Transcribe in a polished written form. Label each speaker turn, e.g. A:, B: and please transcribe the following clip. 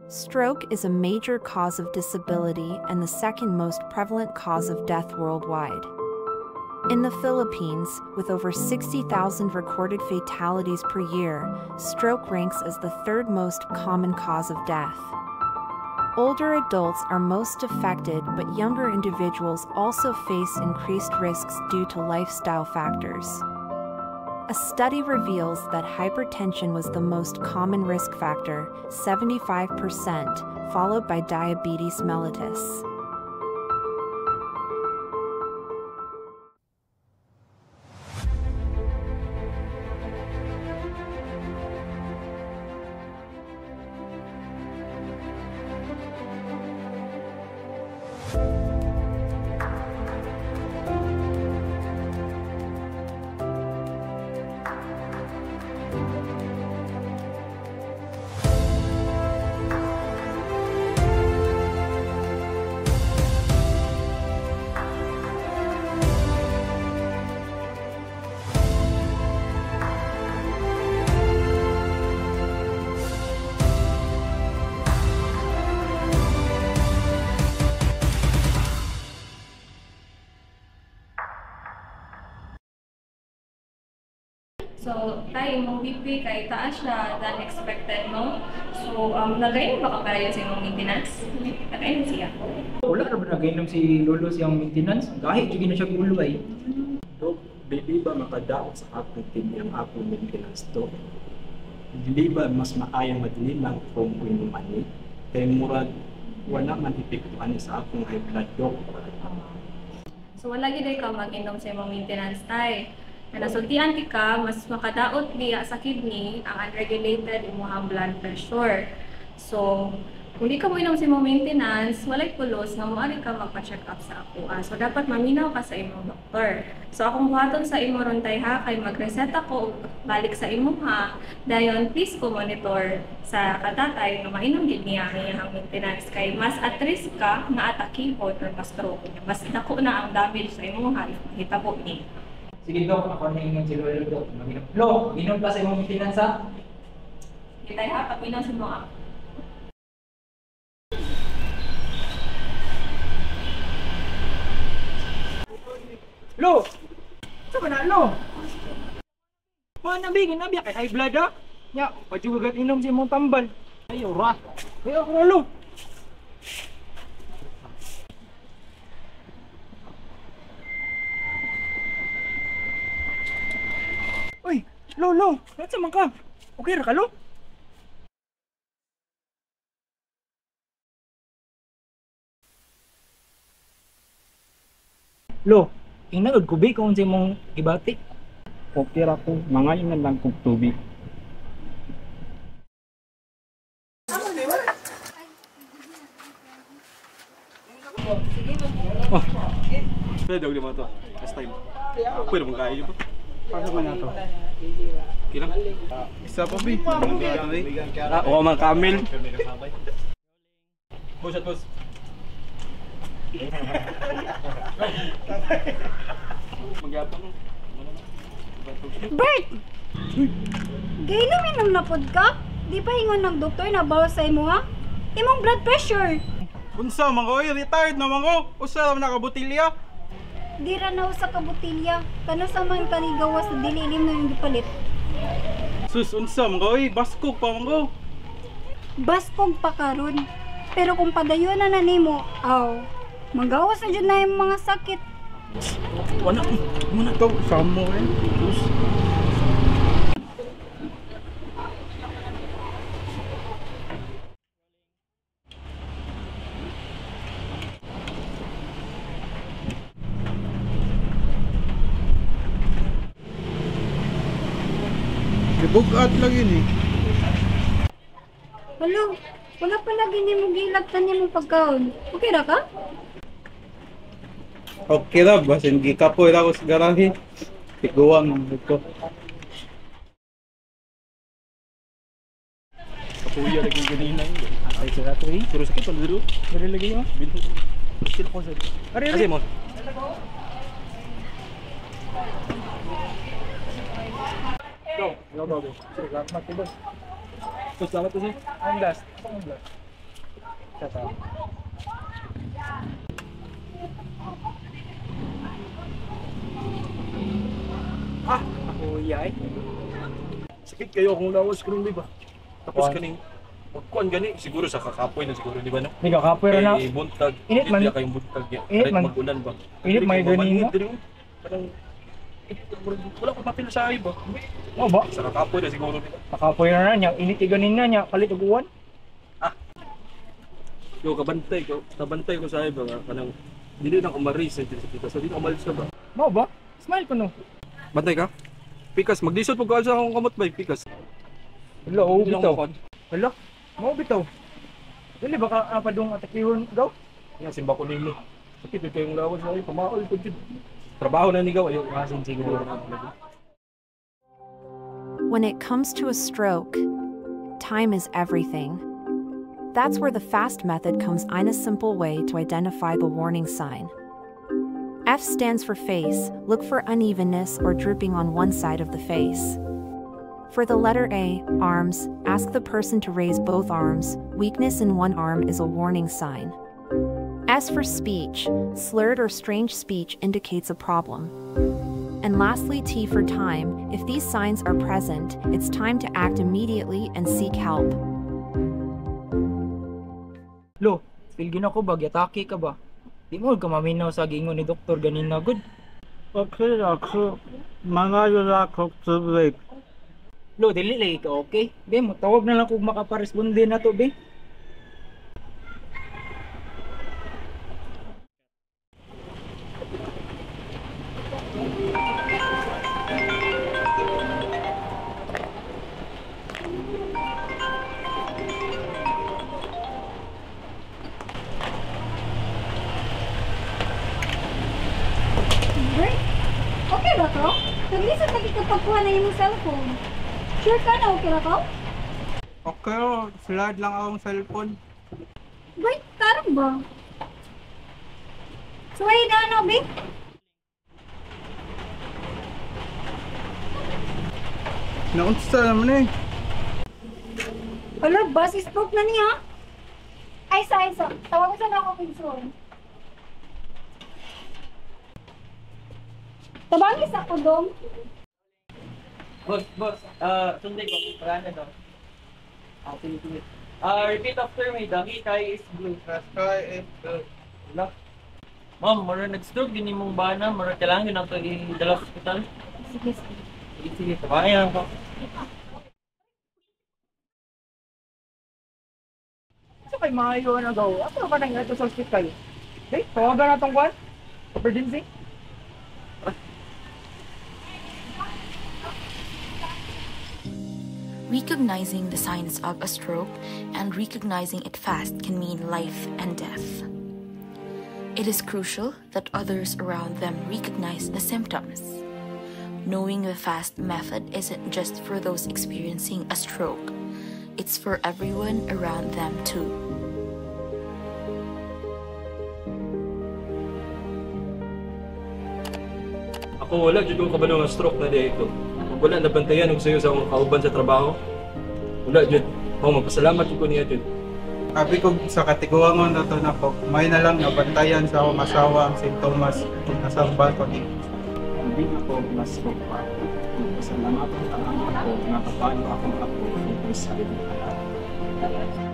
A: Stroke is a major cause of disability and the second most prevalent cause of death worldwide. In the Philippines, with over 60,000 recorded fatalities per year, stroke ranks as the third most common cause of death. Older adults are most affected, but younger individuals also face increased risks due to lifestyle factors. A study reveals that hypertension was the most common risk factor, 75%, followed by diabetes mellitus.
B: So, tayo, imong BP kay taas siya than expected, no? So, nagainom ba ka para yun sa imong maintenance? Nagainom siya?
C: Wala na ba nagainom si Lolo siyang maintenance? Kahit yung siya gulo ay.
D: Dok, di ba makadaot sa akong team yung akong maintenance to? Di ba mas maayang madali lang kung inuman ni? Kaya murag wala man epektuhan sa akong high blood, Dok.
B: So, wala gid ka mag-inom sa imong maintenance, tay. Na nasultian ka, mas makadaot niya sa kidney ang unregulated imong blood pressure. So, kung di ka mo inom sa imong maintenance, walay pulos na maaari ka magpa-check up sa ako. So, dapat maminaw ka sa imong doktor. So, akong buhaton sa imo ron tay ha, kay mag-reset ako balik sa imo ha. Dayon, please ko monitor sa katatay na mainom gid niya ang iyang maintenance kay mas at risk ka na atakihon or ma-stroke niya. Mas dako na ang damage sa imo ha, hitabo ni.
C: Sige Dok, ako na ingon si Lolo Dok. Lo, inom ka sa imong maintenance ha?
B: Kita ha, pag minaw sa mga.
C: Lo! Saan ba na, Lo? Nabigin na biya kay high blood ha? Ya, pajugat inom si imong tambal. Ayaw ra. Ayaw ra, Lo. Uy, Lo, saan man ka? Okay ra ka, Lo? Lo, inagod ko ba kung sa imong gibati?
D: Okay ra ko, mangayon na lang kong tubig.
E: Oh, pwede daw naman ito. Last time. Pwede mong kain ito.
D: Paano mo na ito?
E: Kilang? Isa pa ba? Oo, mga kamil. Push at push. Magyapang.
F: Bert! Gainom inom na pod ka? Di pa ingon ng doktor na bawas sa imo ha? Imong blood pressure.
E: Unsa man ko, retired naman ko. Usa lang nakabotilya.
F: Di ra na usa ka botilya. Kano sa man kanigawas na dili ilim na yung gipalit.
E: Sus, unsa man ko, baskog pa man ko.
F: Baskog pa karon. Pero kung padayon na nimo, aw, magawas na jud na yung mga sakit.
E: Wala, muna to. Samo eh. Sus.
D: Bugat lagi ni.
F: Halo, wala pa lagi nimo gilagtan nimo pagkaon. Okay ra ka?
D: Okay ra, basin gikapoy ra ko sa garahe. Tiguang ang ko.
E: Kapuya lagi ganina yun. Ay, sa rato eh. Pero sakit pala dito.
C: Dari lagi mo?
E: Binto. Sino ko sa dito? Kasi mo.
C: Go, no problem. Sige, lahat matibay.
E: Salamat po sir.
C: Ang last. Ang last. Tata. Ako yay.
E: Sakit kayo kung lawas ko di ba? Tapos
C: Kuan.
E: kaning magkuan gani siguro sa kakapoy na siguro di ba no?
C: Hindi ka kapoy ra na.
E: Eh buntag.
C: Init man.
E: Hindi kayong buntag ya.
C: Init
E: Kahit
C: man.
E: magulan ba?
C: Init may ganin mo.
E: Parang wala ko mapil sa iba.
C: Mo ba?
E: Sa kakapoy na siguro di ba?
C: Nakapoy na niya. Init iganin na niya. Palit og uwan.
E: Yo kabantay ko sa iba nga kanang dili nang umaris sa kita. So dili umalis na ba?
C: Mo ba? Smile ko no.
E: Bantay ka? Pikas magdisot pag kaal sa akong kamot ba pikas.
C: Hello,
E: Hindi lang
C: bitaw.
E: kuan.
C: Hello. Mo bitaw. Dili ba ka padung atakihon daw?
E: Nga simba ko nimo. Sakit kayong lawas sa pamaol ko jud. Trabaho na nigaw ayo asin siguro.
A: When it comes to a stroke, time is everything. That's where the FAST method comes in, a simple way to identify the warning sign. F stands for face. Look for unevenness or drooping on one side of the face. For the letter A, arms, ask the person to raise both arms. Weakness in one arm is a warning sign. S for speech. Slurred or strange speech indicates a problem. And lastly, T for time. If these signs are present, it's time to act immediately and seek help.
C: Lo, feel gina ko ba? Yatake ka ba? Di mo ka maminaw sa gingon ni Doktor ganina good.
G: Okay ako, mga lalakok sa break.
C: Lo, dili lagi ka okay? Be, mo tawag na lang kung makaparesponde na to, be.
F: Bert, okay ba to? Naglisod lagi ka pagkuha na yung cellphone. Sure ka na okay ra ka?
G: Okay, flood lang akong cellphone.
F: Bert, karang ba? Suway na ano, be?
G: Naunsa naman eh.
F: Hala, bus stroke na niya. Ay, sa. Tawag ko na ako pinson. Tabangis ako, Dom.
C: Boss, sunday ko, parana daw. Sige. Repeat after me, the sky is blue.
G: The sky is blue.
C: Wala. Ma'am, mara nag-stroke, gini mong bana, mara kailangan yun ako i-dala sa hospital.
F: Sige.
C: Sige, tabayan ko. So kay maayo na daw, ako ba nang ito sa hospital? Okay, tawagan na itong kwan? Emergency?
H: Recognizing the signs of a stroke and recognizing it fast can mean life and death. It is crucial that others around them recognize the symptoms. Knowing the FAST method isn't just for those experiencing a stroke, it's for everyone around them too.
E: Ako wala jud ko kabalo nga stroke na di ito. Wala nabantayan og sayo sa akong kauban sa trabaho. Wala jud. Ako magpasalamat jud ko niya jud.
G: Sabi ko sa katiguangon na to na ko, may na lang nabantayan sa akong asawa ang sintomas kung nasa balcony.
D: Hindi ako mas pa. Pasalamat ang ako na kapano akong ako sa iyo.